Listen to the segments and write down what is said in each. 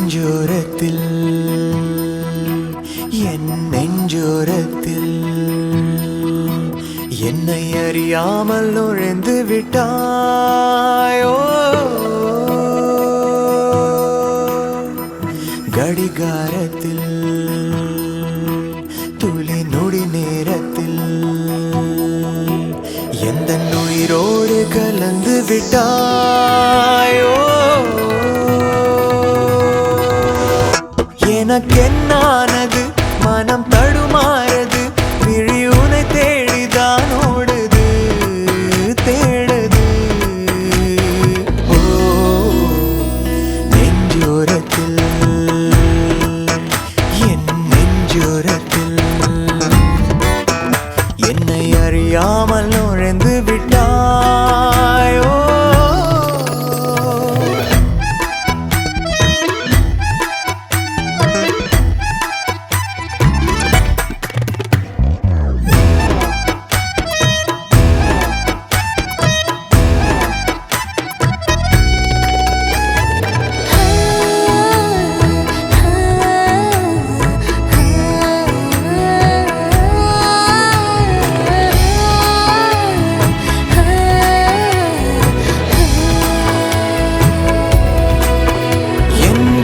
நெஞ்சோரத்தில் என் நெஞ்சோரத்தில் என்னை அறியாமல் நுழைந்து விட்டாயோ கடிகாரத்தில் துளி நொடி நேரத்தில் எந்த உயிரோடு கலந்து விட்டாயோ எனக்கென்னானது மனம் தடுமாறது விழி உனை தேடிதான் ஓடுது தேடுது ஓ நெஞ்சோரத்தில் என் நெஞ்சோரத்தில் என்னை அறியாமல் நுழைந்து விட்டாயோ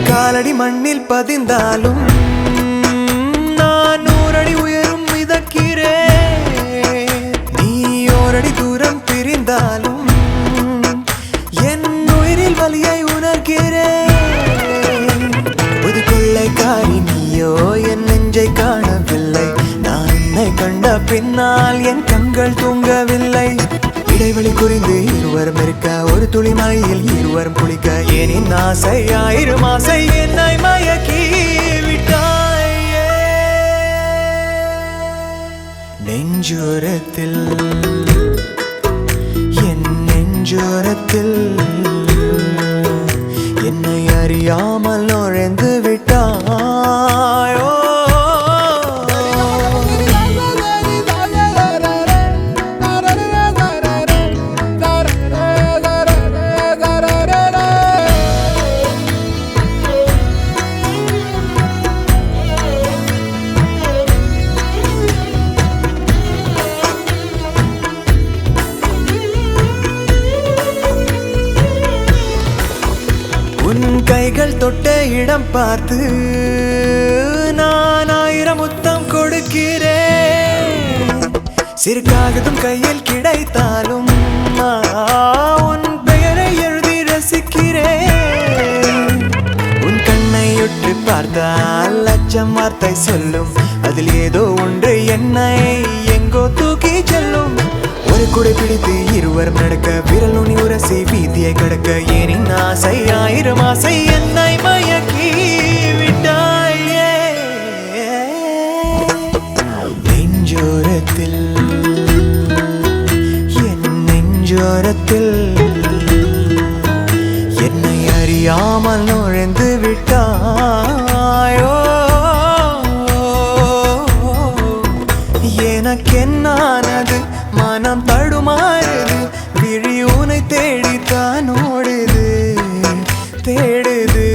காலடி மண்ணில் பதிந்தாலும் நான் 100 அடி உயரும் மிதக்கிறேன் நீ 1 அடி தூரம் பிரிந்தாலும் என் உயிரில் வலியை உணர்கிறேன் ஒரு கொள்ளைக்காரி நீயோ என் நெஞ்சை காணவில்லை நான் உன்னை கண்ட பின்னால் என் கண்கள் தூங்கவில்லை இடைவெளி குறிந்து இருவரும் இருக்க ஒரு துளி மழையில் இருவரும் குளிக்க ஏனின் ஆசை 1000 ஆசை என்னை மயக்கி விட்டாயே நெஞ்சோரத்தில் என் நெஞ்சோரத்தில் என்னை அறியாமல் நுழைந்து விட்டாயோ உன் கைகள் தொட்ட இடம் பார்த்து நான் 1000 முத்தம் கொடுக்கிறேன் சிறுகாகதும் கையில் கிடைத்தாலும் உன் பெயரை எழுதி ரசிக்கிறேன் உன் கண்ணை ஒற்றி பார்த்தால் லட்சம் வார்த்தை சொல்லும் அதில் ஏதோ ஒன்று என்னை எங்கோ தூக்கி செல்லும் ஒரு குடை பிடித்து இருவரும் நடக்க விரல் நுனி உரசி வீதியை கடக்க ஏனின் ஆசை 1000 ஆசை என்னை மயக்கி விட்டாயே நெஞ்சோரத்தில் என் நெஞ்சோரத்தில் என்னை அறியாமல் நுழைந்து விட்டாயோ எனக்கென்னானது மனம் தடுமாறுது விழி உனை தேடித்தான் ஓடுது தேடுது